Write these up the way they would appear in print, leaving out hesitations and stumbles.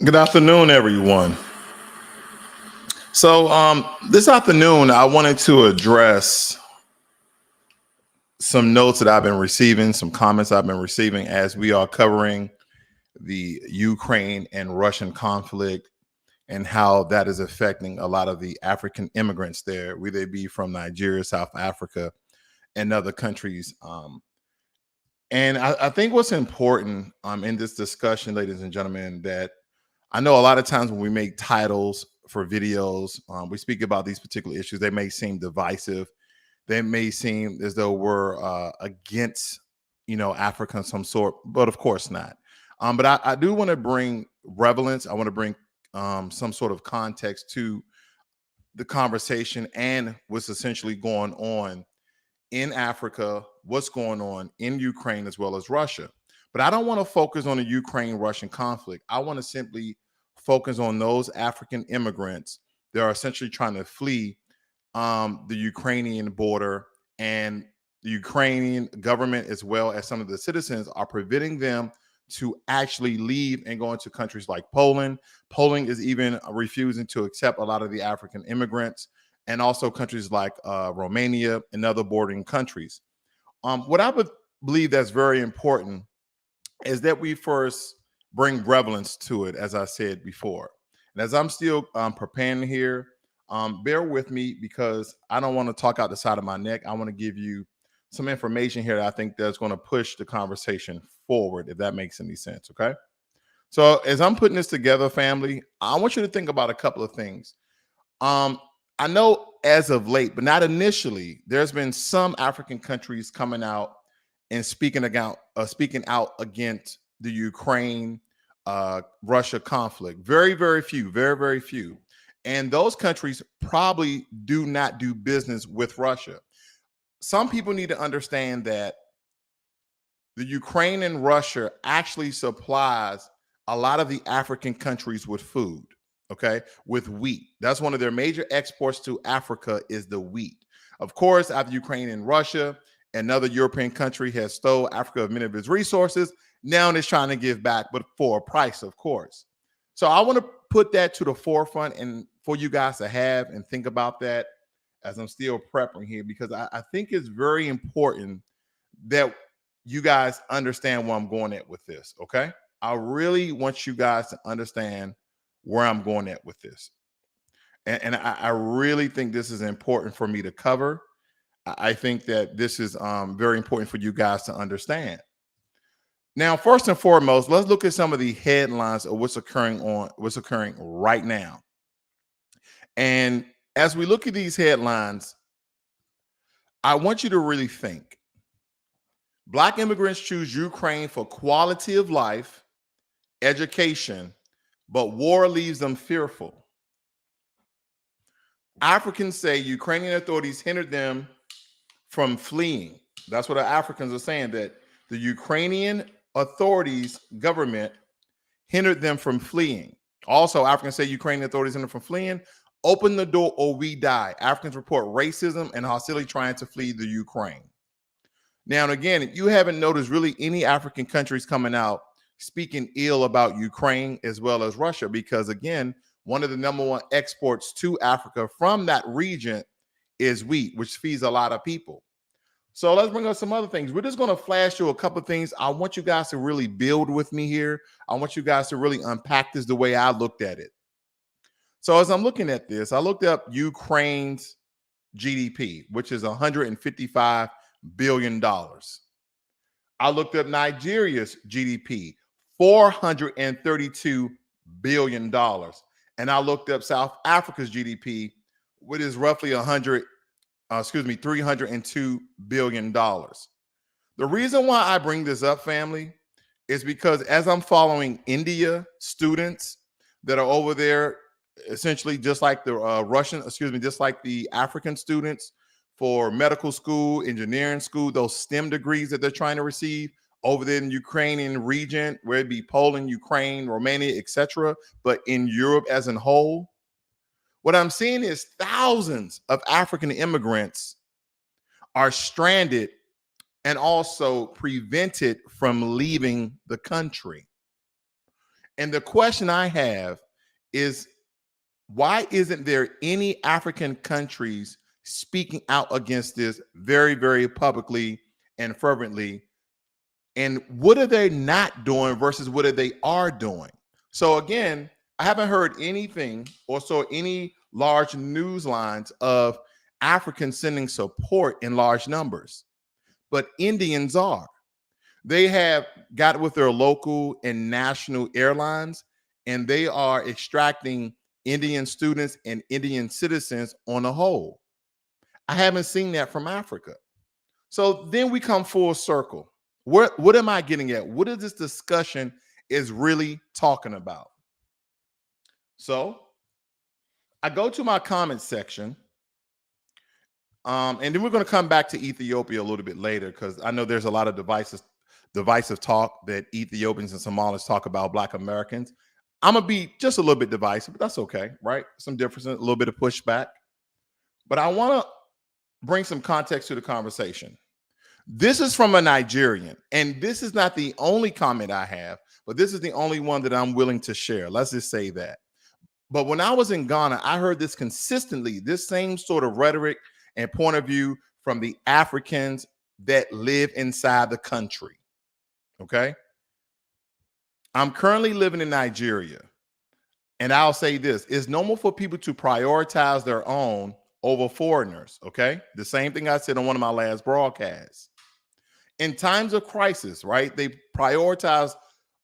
Good afternoon, everyone. This afternoon, I wanted to address some notes that I've been receiving, some comments I've been receiving as we are covering the Ukraine and Russian conflict and how that is affecting a lot of the African immigrants there, whether they be from Nigeria, South Africa, and other countries. And I think what's important in this discussion, ladies and gentlemen, that I know a lot of times when we make titles for videos, we speak about these particular issues. They may seem divisive. They may seem as though we're against, Africa of some sort, but of course not. But I do want to bring relevance. I want to bring some sort of context to the conversation and what's essentially going on in Africa, what's going on in Ukraine as well as Russia. But I don't want to focus on the Ukraine Russian conflict. I want to simply focus on those African immigrants that are essentially trying to flee the Ukrainian border, and the Ukrainian government, as well as some of the citizens, are preventing them to actually leave and go into countries like Poland. Poland is even refusing to accept a lot of the African immigrants, and also countries like Romania and other bordering countries. What I would believe that's very important is that we first bring relevance to it, as I said before. And as I'm still preparing here, bear with me because I don't want to talk out the side of my neck. I want to give you some information here that I think that's going to push the conversation forward, if that makes any sense. Okay. So as I'm putting this together, family, I want you to think about a couple of things. I know as of late, but not initially, there's been some African countries coming out and speaking out against the Ukraine Russia conflict. Very, very few, very, very few. And those countries probably do not do business with Russia. Some people need to understand that the Ukraine and Russia actually supplies a lot of the African countries with food, okay, with wheat. That's one of their major exports to Africa is the wheat. Of course, after Ukraine and Russia, another European country has stole Africa of many of its resources. Now it's trying to give back, but for a price, of course. So I want to put that to the forefront and for you guys to have and think about that as I'm still prepping here, because I think it's very important that you guys understand where I'm going at with this. Okay. I really want you guys to understand where I'm going at with this. And I really think this is important for me to cover. I think that this is very important for you guys to understand. Now, first and foremost, let's look at some of the headlines of what's occurring right now. And as we look at these headlines, I want you to really think. Black immigrants choose Ukraine for quality of life, education, but war leaves them fearful. Africans say Ukrainian authorities hindered them from fleeing. That's what the Africans are saying, that the Ukrainian authorities, government, hindered them from fleeing. Also, Africans say Ukrainian authorities hindered them from fleeing. Open the door or we die. Africans report racism and hostility trying to flee the Ukraine. Now, and again, you haven't noticed really any African countries coming out speaking ill about Ukraine as well as Russia, because again, one of the number one exports to Africa from that region is wheat, which feeds a lot of people. So let's bring up some other things. We're just going to flash you a couple of things. I want you guys to really build with me here. I want you guys to really unpack this the way I looked at it. So as I'm looking at this, I looked up Ukraine's GDP, which is $155 billion. I looked up Nigeria's GDP, $432 billion. And I looked up South Africa's GDP, which is roughly $302 billion. The reason why I bring this up, family, is because as I'm following India students that are over there, essentially just like the just like the African students for medical school, engineering school, those STEM degrees that they're trying to receive over there in the Ukrainian region, where it be Poland, Ukraine, Romania, etc., but in Europe as a whole. What I'm seeing is thousands of African immigrants are stranded and also prevented from leaving the country. And the question I have is, why isn't there any African countries speaking out against this very, very publicly and fervently? And what are they not doing versus what are they are doing? So again, I haven't heard anything or saw any large news lines of Africans sending support in large numbers, but Indians are. They have got with their local and national airlines, and they are extracting Indian students and Indian citizens on the whole. I haven't seen that from Africa. So then we come full circle. What am I getting at? What is this discussion is really talking about? So I go to my comment section, and then we're going to come back to Ethiopia a little bit later because I know there's a lot of divisive talk that Ethiopians and Somalis talk about Black Americans. I'm gonna be just a little bit divisive, but that's okay, right? Some differences, a little bit of pushback. But I want to bring some context to the conversation. This is from a Nigerian, and this is not the only comment I have, but this is the only one that I'm willing to share. Let's just say that. But when I was in Ghana, I heard this consistently, this same sort of rhetoric and point of view from the Africans that live inside the country. Okay. I'm currently living in Nigeria, and I'll say this: it's normal for people to prioritize their own over foreigners. Okay. The same thing I said on one of my last broadcasts. In times of crisis, right? They prioritize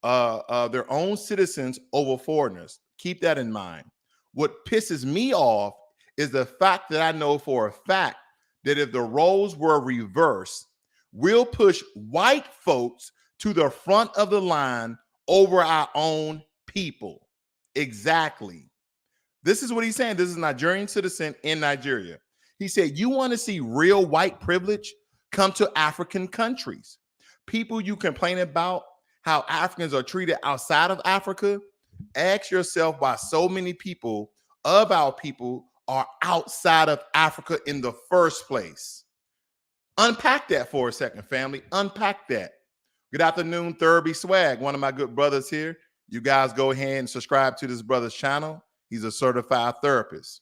their own citizens over foreigners. Keep that in mind. What pisses me off is the fact that I know for a fact that if the roles were reversed, we'll push white folks to the front of the line over our own people. Exactly. This is what he's saying. This is a Nigerian citizen in Nigeria. He said, you want to see real white privilege? Come to African countries. People you complain about how Africans are treated outside of Africa. Ask yourself why so many people of our people are outside of Africa in the first place. Unpack that for a second, family. Unpack that. Good afternoon, Thurby Swag, one of my good brothers here. You guys go ahead and subscribe to this brother's channel. He's a certified therapist.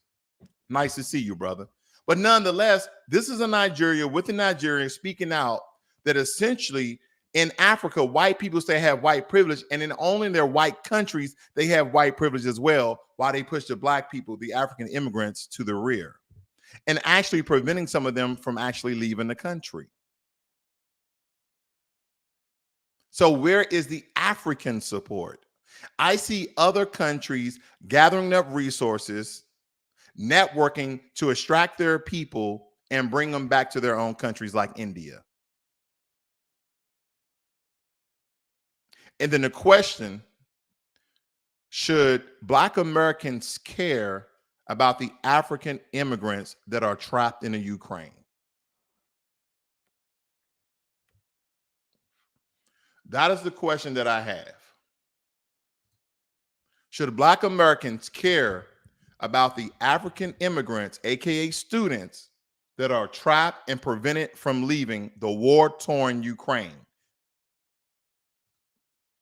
Nice to see you, brother. But nonetheless, this is a Nigeria with a Nigerian speaking out that essentially in Africa, white people say have white privilege, and in only in their white countries, they have white privilege as well, while they push the Black people, the African immigrants, to the rear, and actually preventing some of them from actually leaving the country. So where is the African support? I see other countries gathering up resources, networking to extract their people and bring them back to their own countries like India. And then the question, should Black Americans care about the African immigrants that are trapped in the Ukraine? That is the question that I have. Should Black Americans care about the African immigrants, aka students, that are trapped and prevented from leaving the war-torn Ukraine?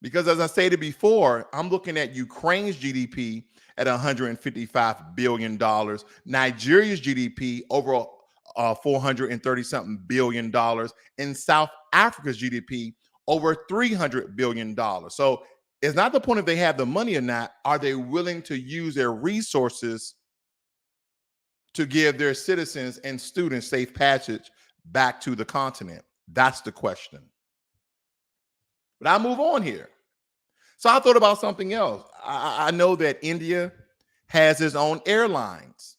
Because as I stated before, I'm looking at Ukraine's GDP at $155 billion, Nigeria's GDP over 430-something billion dollars, and South Africa's GDP over $300 billion. So it's not the point if they have the money or not. Are they willing to use their resources to give their citizens and students safe passage back to the continent? That's the question. But I'll move on here. So I thought about something else. I know that India has its own airlines,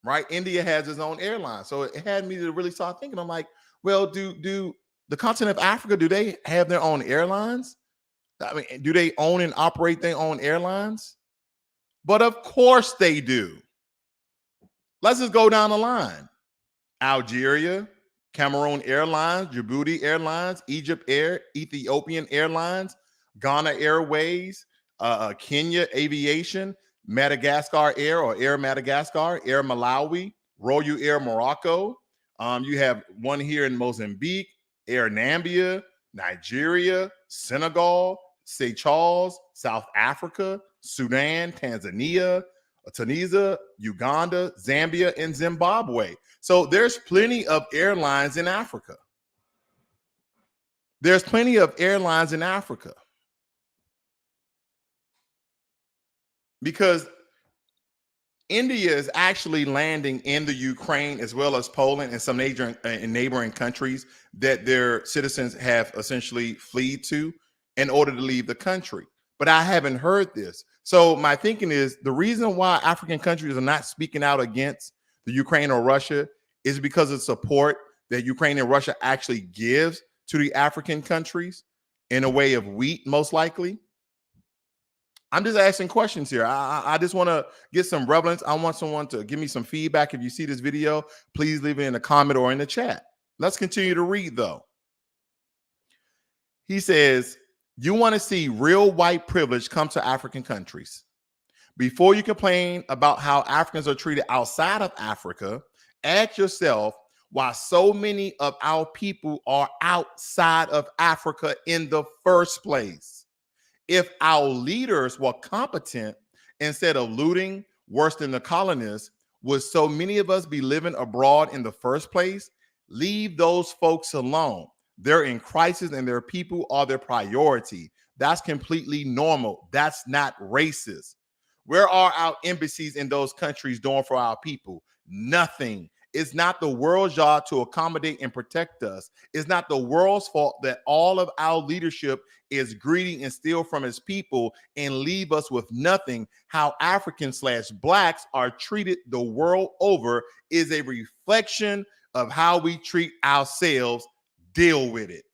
right? India has its own airlines. So it had me to really start thinking. I'm like, well, do the continent of Africa, do they have their own airlines? I mean, do they own and operate their own airlines? But of course they do. Let's just go down the line. Algeria, Cameroon Airlines, Djibouti Airlines, Egypt Air, Ethiopian Airlines, Ghana Airways, Kenya Aviation, Madagascar Air or Air Madagascar, Air Malawi, Royal Air Morocco. You have one here in Mozambique, Air Nambia, Nigeria, Senegal, Seychelles, South Africa, Sudan, Tanzania, Tunisia, Uganda, Zambia, and Zimbabwe. So there's plenty of airlines in Africa. There's plenty of airlines in Africa because India is actually landing in the Ukraine as well as Poland and some neighboring countries that their citizens have essentially fled to in order to leave the country. But I haven't heard this. So my thinking is the reason why African countries are not speaking out against the Ukraine or Russia is because of support that Ukraine and Russia actually gives to the African countries in a way of wheat, most likely. I'm just asking questions here. I just want to get some relevance. I want someone to give me some feedback. If you see this video, please leave it in a comment or in the chat. Let's continue to read, though. He says, you want to see real white privilege come to African countries. Before you complain about how Africans are treated outside of Africa, ask yourself why so many of our people are outside of Africa in the first place. If our leaders were competent instead of looting worse than the colonists, would so many of us be living abroad in the first place? Leave those folks alone. They're in crisis and their people are their priority. That's completely normal. That's not racist. Where are our embassies in those countries doing for our people? Nothing. It's not the world's job to accommodate and protect us. It's not the world's fault that all of our leadership is greedy and steal from its people and leave us with nothing. How Africans/Blacks are treated the world over is a reflection of how we treat ourselves. Deal with it.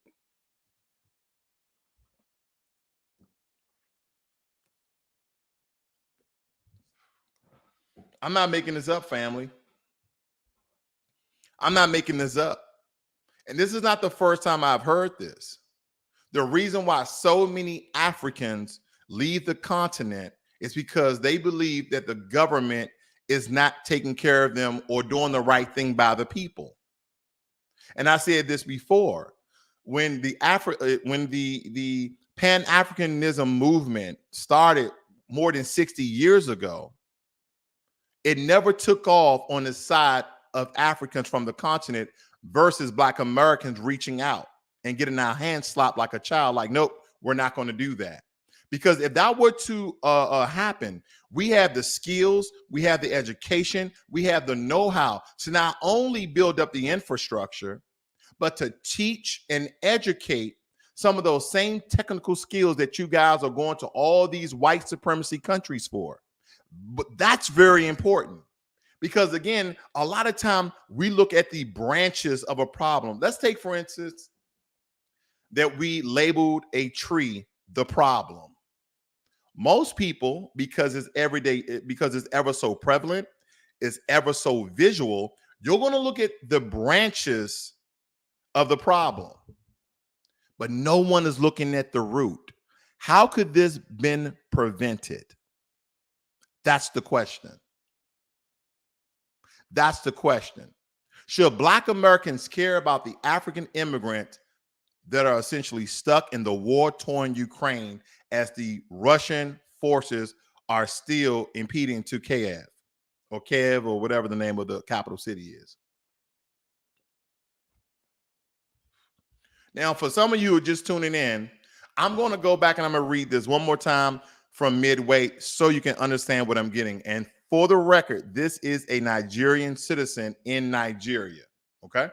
I'm not making this up, family. I'm not making this up. And this is not the first time I've heard this. The reason why so many Africans leave the continent is because they believe that the government is not taking care of them or doing the right thing by the people. And I said this before, when the Pan-Africanism movement started more than 60 years ago, it never took off on the side of Africans from the continent versus Black Americans reaching out and getting our hands slapped like a child. Like, nope, we're not going to do that. Because if that were to happen, we have the skills, we have the education, we have the know-how to not only build up the infrastructure, but to teach and educate some of those same technical skills that you guys are going to all these white supremacy countries for. But that's very important. Because again, a lot of time we look at the branches of a problem. Let's take, for instance, that we labeled a tree the problem. Most people, because it's everyday, because it's ever so prevalent, it's ever so visual, you're going to look at the branches of the problem. But no one is looking at the root. How could this been prevented? That's the question. That's the question. Should Black Americans care about the African immigrants that are essentially stuck in the war-torn Ukraine as the Russian forces are still impeding to Kiev or whatever the name of the capital city is? Now, for some of you who are just tuning in, I'm going to go back and I'm going to read this one more time from midway so you can understand what I'm getting. And for the record, this is a Nigerian citizen in Nigeria. Okay.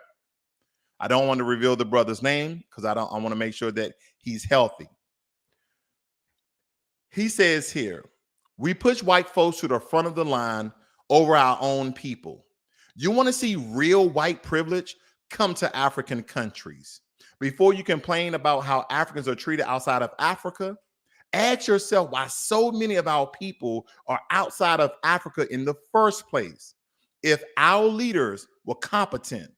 I don't want to reveal the brother's name because I want to make sure that he's healthy. He says here, we push white folks to the front of the line over our own people. You want to see real white privilege? Come to African countries. Before you complain about how Africans are treated outside of Africa, ask yourself why so many of our people are outside of Africa in the first place. If our leaders were competent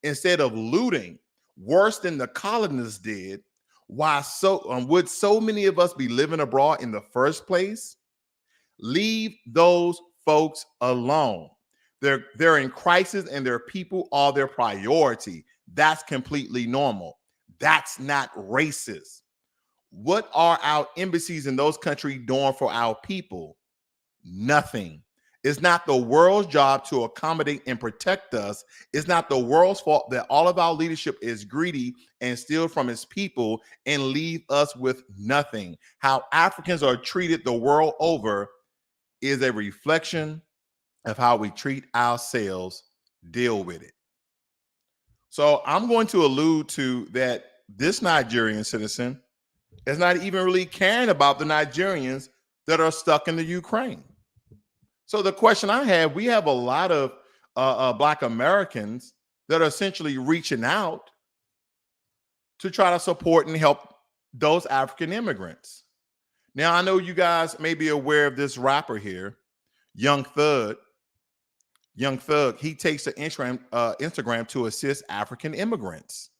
instead of looting worse than the colonists did, why would so many of us be living abroad in the first place? Leave those folks alone. They're in crisis and their people are their priority. That's completely normal. That's not racist. What are our embassies in those countries doing for our people? Nothing. It's not the world's job to accommodate and protect us. It's not the world's fault that all of our leadership is greedy and steal from its people and leave us with nothing. How Africans are treated the world over is a reflection of how we treat ourselves. Deal with it. So I'm going to allude to that this Nigerian citizen is not even really caring about the Nigerians that are stuck in the Ukraine. So the question I have, we have a lot of Black Americans that are essentially reaching out to try to support and help those African immigrants. Now, I know you guys may be aware of this rapper here, Young Thug. Young Thug, he takes to Instagram to assist African immigrants.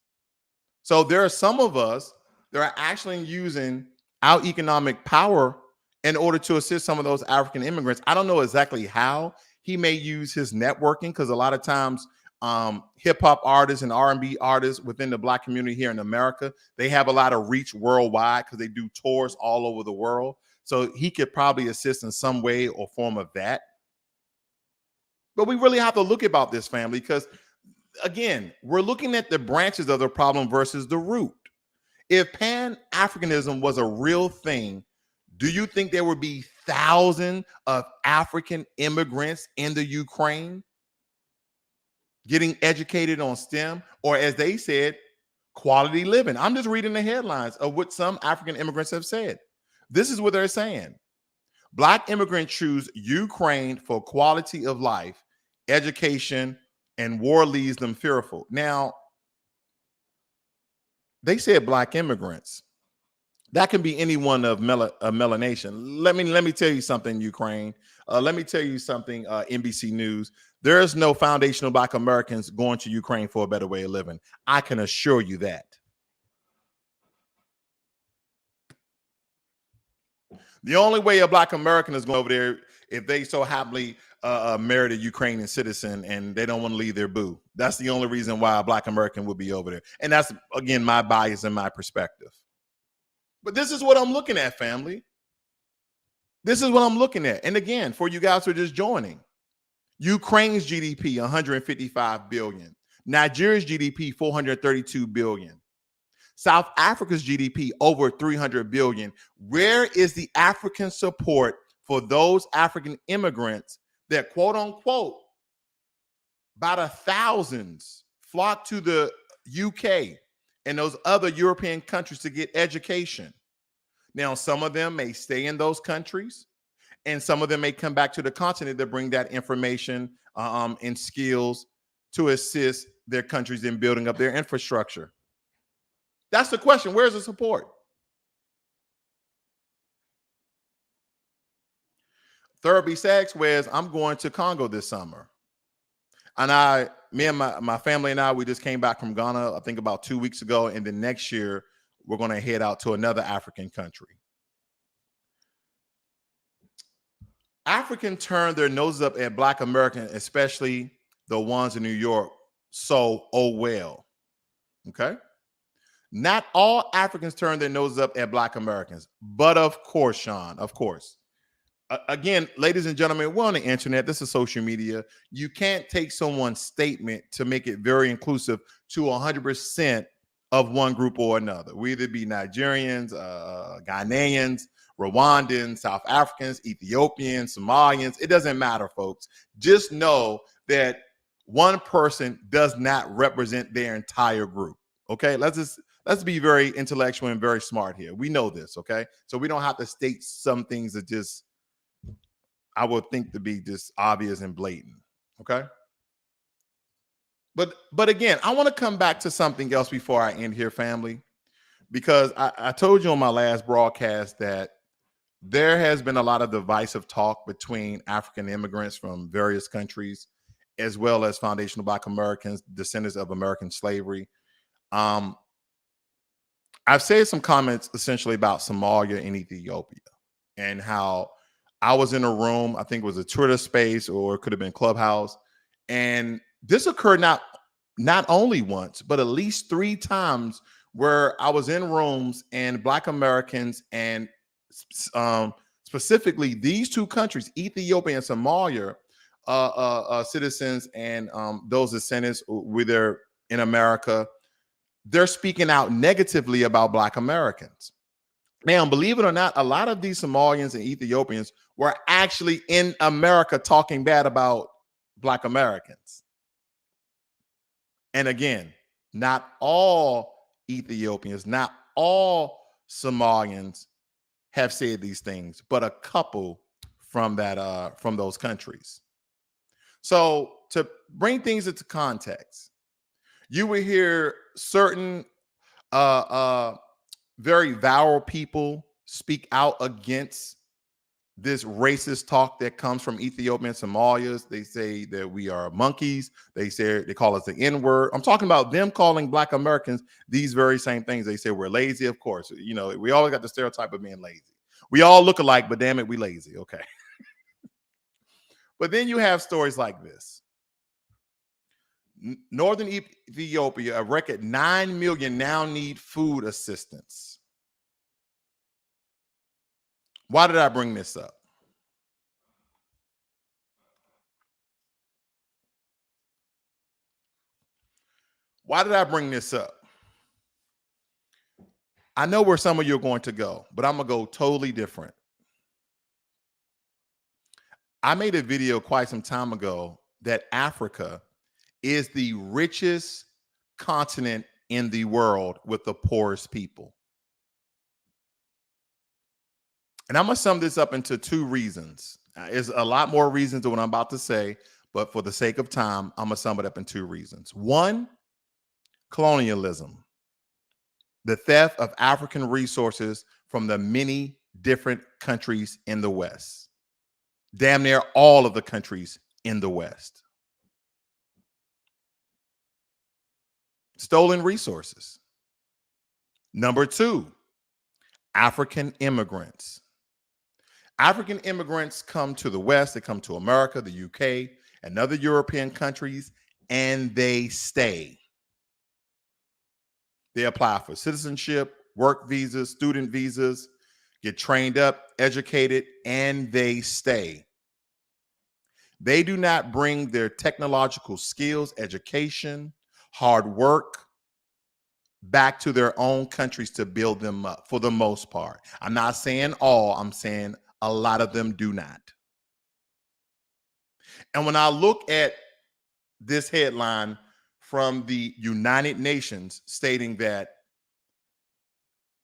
So there are some of us that are actually using our economic power in order to assist some of those African immigrants. I don't know exactly how. He may use his networking, because a lot of times hip hop artists and R&B artists within the Black community here in America, they have a lot of reach worldwide because they do tours all over the world. So he could probably assist in some way or form of that. But we really have to look about this, family, because again, we're looking at the branches of the problem versus the root. If Pan-Africanism was a real thing, do you think there would be thousands of African immigrants in the Ukraine getting educated on STEM, or as they said, quality living? I'm just reading the headlines of what some African immigrants have said. This is what they're saying. Black immigrants choose Ukraine for quality of life, education, and war leaves them fearful. Now, they said Black immigrants. That can be anyone of melanation. Let me tell you something, Ukraine. Let me tell you something, NBC News. There is no foundational Black Americans going to Ukraine for a better way of living. I can assure you that. The only way a Black American is going over there if they so happily married a Ukrainian citizen and they don't want to leave their boo. That's the only reason why a Black American would be over there. And that's, again, my bias and my perspective. But this is what I'm looking at, family. This is what I'm looking at. And again, for you guys who are just joining, Ukraine's GDP, 155 billion. Nigeria's GDP, 432 billion. South Africa's GDP, over 300 billion. Where is the African support for those African immigrants that, quote unquote, by the thousands flock to the UK and those other European countries to get education? Now, some of them may stay in those countries, and some of them may come back to the continent to bring that information and skills to assist their countries in building up their infrastructure. That's the question. Where's the support? Thurby Sachs wears, I'm going to Congo this summer. And me and my family and I, we just came back from Ghana, I think about 2 weeks ago. And then next year, we're going to head out to another African country. Africans turn their noses up at Black Americans, especially the ones in New York. So, oh well. Okay. Not all Africans turn their noses up at Black Americans, but of course, Sean, of course. Again, ladies and gentlemen, we're on the internet. This is social media. You can't take someone's statement to make it very inclusive to 100% of one group or another. We either be Nigerians, Ghanaians, Rwandans, South Africans, Ethiopians, Somalians. It doesn't matter, folks. Just know that one person does not represent their entire group. Okay, let's be very intellectual and very smart here. We know this, okay? So we don't have to state some things that just I would think to be just obvious and blatant, okay? But again, I want to come back to something else before I end here, family, because I told you on my last broadcast that there has been a lot of divisive talk between African immigrants from various countries, as well as foundational Black Americans, descendants of American slavery. I've said some comments essentially about Somalia and Ethiopia and how I was in a room, I think it was a Twitter space or it could have been Clubhouse. And this occurred not only once, but at least 3 times where I was in rooms and Black Americans and specifically these two countries, Ethiopia and Somalia, citizens and those descendants, whether in America, they're speaking out negatively about Black Americans. Now, believe it or not, a lot of these Somalians and Ethiopians were actually in America talking bad about Black Americans. And again, not all Ethiopians, not all Somalians have said these things, but a couple from from those countries. So to bring things into context, you will hear certain very viral people speak out against this racist talk that comes from Ethiopia and Somalia. They say that we are monkeys. They call us the N-word. I'm talking about them calling Black Americans these very same things. They say we're lazy. Of course, you know, we always got the stereotype of being lazy. We all look alike, but damn it, we lazy. Okay. But then you have stories like this. Northern Ethiopia, a record 9 million now need food assistance. Why did I bring this up? Why did I bring this up? I know where some of you are going to go, but I'm going to go totally different. I made a video quite some time ago that Africa is the richest continent in the world with the poorest people. And I'm going to sum this up into two reasons. There's a lot more reasons than what I'm about to say, but for the sake of time, I'm going to sum it up in two reasons. One, colonialism, the theft of African resources from the many different countries in the West, damn near all of the countries in the West. Stolen resources. Number two, African immigrants. African immigrants come to the West, they come to America, the UK, and other European countries, and they stay. They apply for citizenship, work visas, student visas, get trained up, educated, and they stay. They do not bring their technological skills, education, hard work back to their own countries to build them up for the most part. I'm not saying all, I'm saying a lot of them do not. And when I look at this headline from the United Nations stating that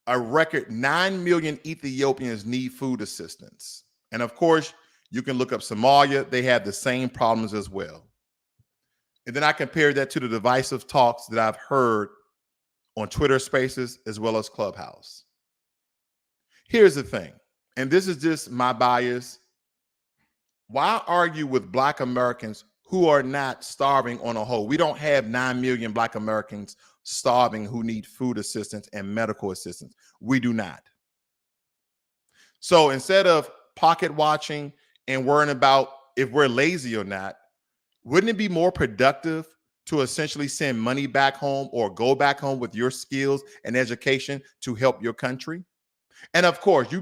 a record 9 million Ethiopians need food assistance. And of course, you can look up Somalia. They have the same problems as well. And then I compare that to the divisive talks that I've heard on Twitter Spaces as well as Clubhouse. Here's the thing, and this is just my bias. Why argue with Black Americans who are not starving on a whole? We don't have 9 million Black Americans starving who need food assistance and medical assistance. We do not. So instead of pocket watching and worrying about if we're lazy or not, wouldn't it be more productive to essentially send money back home or go back home with your skills and education to help your country? And of course, you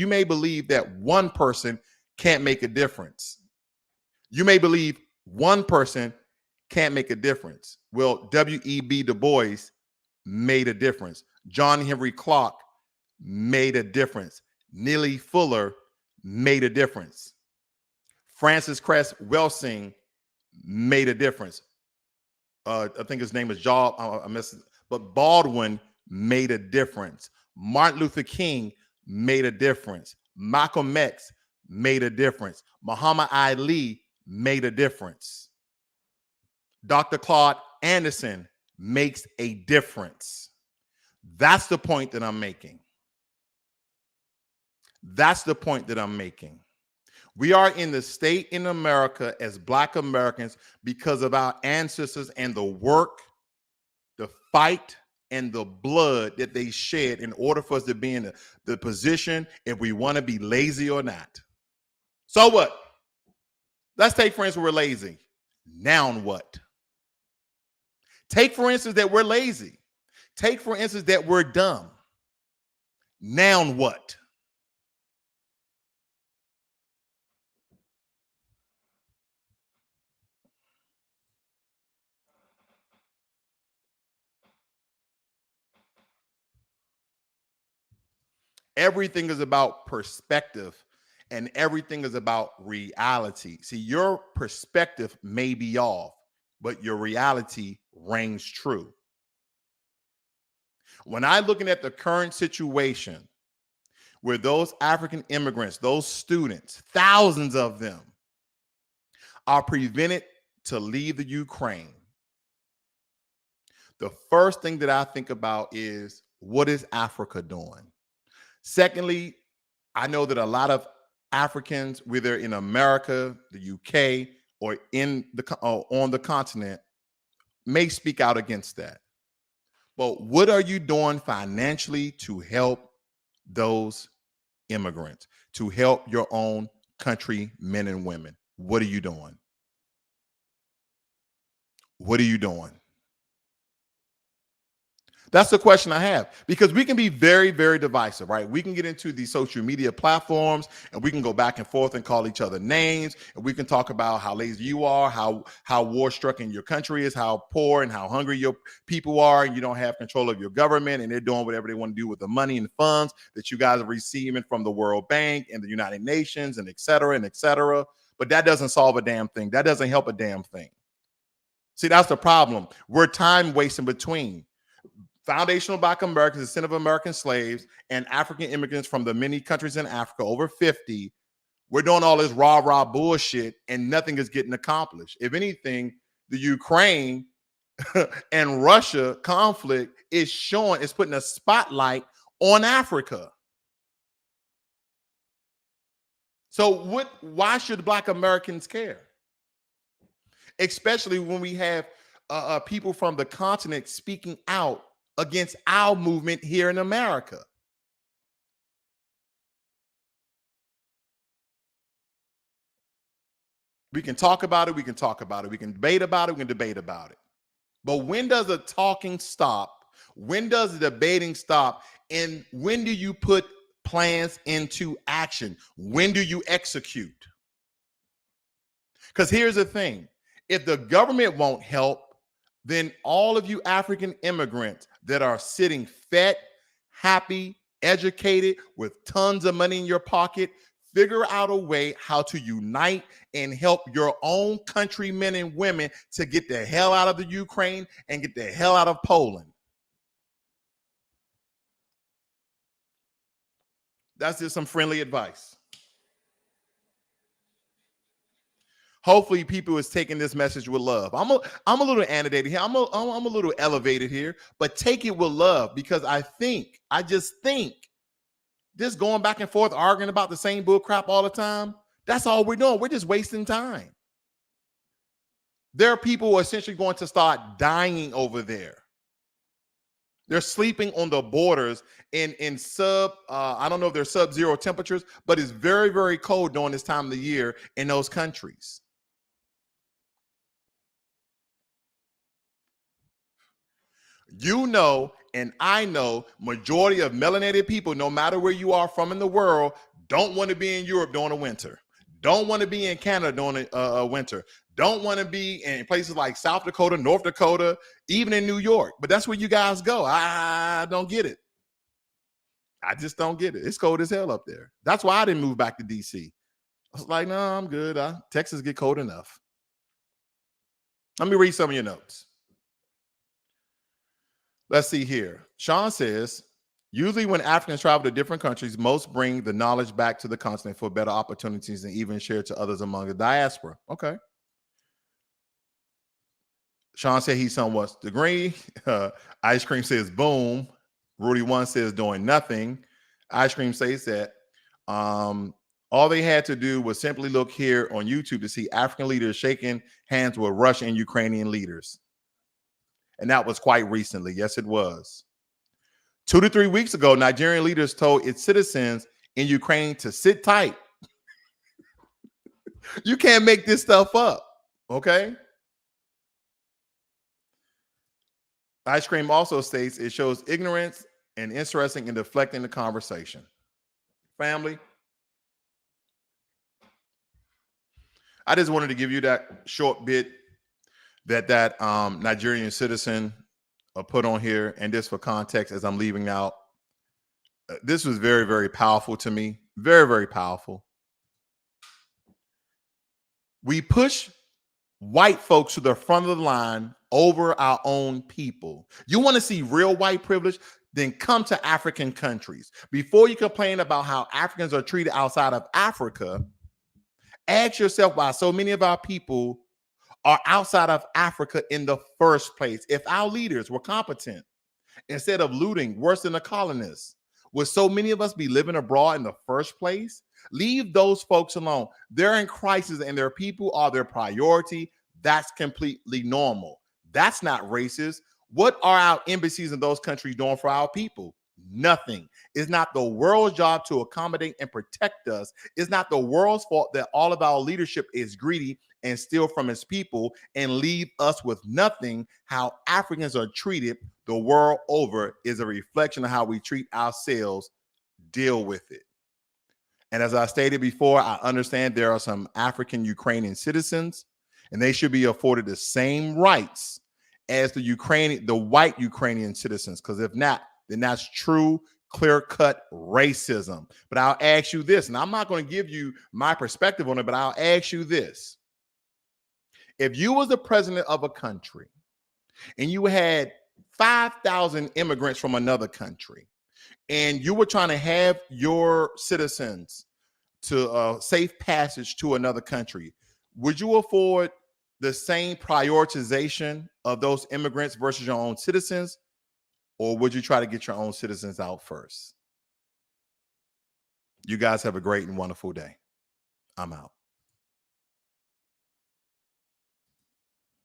may believe that one person can't make a difference. You may believe one person can't make a difference. Well, W.E.B. Du Bois made a difference. John Henry Clark made a difference. Neely Fuller made a difference. Francis Cress Welsing made a difference. I think his name is but Baldwin made a difference. Martin Luther King made a difference. Malcolm X made a difference. Muhammad Ali made a difference. Dr. Claude Anderson makes a difference. That's the point that I'm making. That's the point that I'm making. We are in the state in America as Black Americans because of our ancestors and the work, the fight, and the blood that they shed in order for us to be in the position if we want to be lazy or not. So what? Let's take, for instance, we're lazy. Now what? Take, for instance, that we're lazy. Take, for instance, that we're dumb. Now what? Everything is about perspective and everything is about reality. See, your perspective may be off, but your reality reigns true. When I'm looking at the current situation where those African immigrants, those students, thousands of them, are prevented to leave the Ukraine, the first thing that I think about is, what is Africa doing? Secondly, I know that a lot of Africans, whether in America, the UK, or on the continent, may speak out against that. But what are you doing financially to help those immigrants, to help your own country men and women? What are you doing? What are you doing? That's the question I have, because we can be very, very divisive, right? We can get into these social media platforms and we can go back and forth and call each other names, and we can talk about how lazy you are, how war struck in your country is, how poor and how hungry your people are, and you don't have control of your government, and they're doing whatever they want to do with the money and funds that you guys are receiving from the World Bank and the United Nations and et cetera and et cetera. But that doesn't solve a damn thing. That doesn't help a damn thing. See, that's the problem. We're time wasting between foundational Black Americans, descent of American slaves, and African immigrants from the many countries in Africa, over 50. We're doing all this rah-rah bullshit and nothing is getting accomplished. If anything, the Ukraine and Russia conflict is putting a spotlight on Africa. So why should Black Americans care? Especially when we have people from the continent speaking out against our movement here in America. We can talk about it. We can talk about it. We can debate about it. We can debate about it. But when does the talking stop? When does the debating stop? And when do you put plans into action? When do you execute? Because here's the thing. If the government won't help, then all of you African immigrants that are sitting fat, happy, educated, with tons of money in your pocket, figure out a way how to unite and help your own countrymen and women to get the hell out of the Ukraine and get the hell out of Poland. That's just some friendly advice. Hopefully people is taking this message with love. I'm a little annotated here. I'm a little elevated here, but take it with love, because I just think this going back and forth arguing about the same bull crap all the time, that's all we're doing. We're just wasting time. There are people who are essentially going to start dying over there. They're sleeping on the borders in I don't know if they're sub-zero temperatures, but it's very, very cold during this time of the year in those countries. You know, and I know, majority of melanated people, no matter where you are from in the world, don't want to be in Europe during the winter, don't want to be in Canada during the winter, don't want to be in places like South Dakota, North Dakota, even in New York. But that's where you guys go. I don't get it. I just don't get it. It's cold as hell up there. That's why I didn't move back to DC. I was like, no, I'm good. Texas get cold enough. Let me read some of your notes. Let's see here. Sean says, usually when Africans travel to different countries, most bring the knowledge back to the continent for better opportunities and even share to others among the diaspora. Okay. Sean said he somewhat agree. Ice Cream says boom. Rudy One says doing nothing. Ice Cream says that all they had to do was simply look here on YouTube to see African leaders shaking hands with Russian and Ukrainian leaders. And that was quite recently. Yes, it was. 2 to 3 weeks ago, Nigerian leaders told its citizens in Ukraine to sit tight. You can't make this stuff up, okay? Ice cream also states it shows ignorance and interesting in deflecting the conversation. Family, I just wanted to give you that short bit that Nigerian citizen put on here, and this for context as I'm leaving out. This was very, very powerful to me. Very, very powerful. We push white folks to the front of the line over our own people. You want to see real white privilege? Then come to African countries. Before you complain about how Africans are treated outside of Africa, ask yourself why so many of our people are outside of Africa in the first place. If our leaders were competent, instead of looting worse than the colonists, would so many of us be living abroad in the first place? Leave those folks alone. They're in crisis and their people are their priority. That's completely normal. That's not racist. What are our embassies in those countries doing for our people? Nothing. It's not the world's job to accommodate and protect us. It's not the world's fault that all of our leadership is greedy and steal from its people and leave us with nothing. How Africans are treated the world over is a reflection of how we treat ourselves. Deal with it. And as I stated before, I understand there are some African Ukrainian citizens, and they should be afforded the same rights as the white Ukrainian citizens. Because if not, then that's true, clear-cut racism. But I'll ask you this, and I'm not going to give you my perspective on it, but I'll ask you this. If you was the president of a country and you had 5,000 immigrants from another country, and you were trying to have your citizens to safe passage to another country, would you afford the same prioritization of those immigrants versus your own citizens? Or would you try to get your own citizens out first? You guys have a great and wonderful day. I'm out.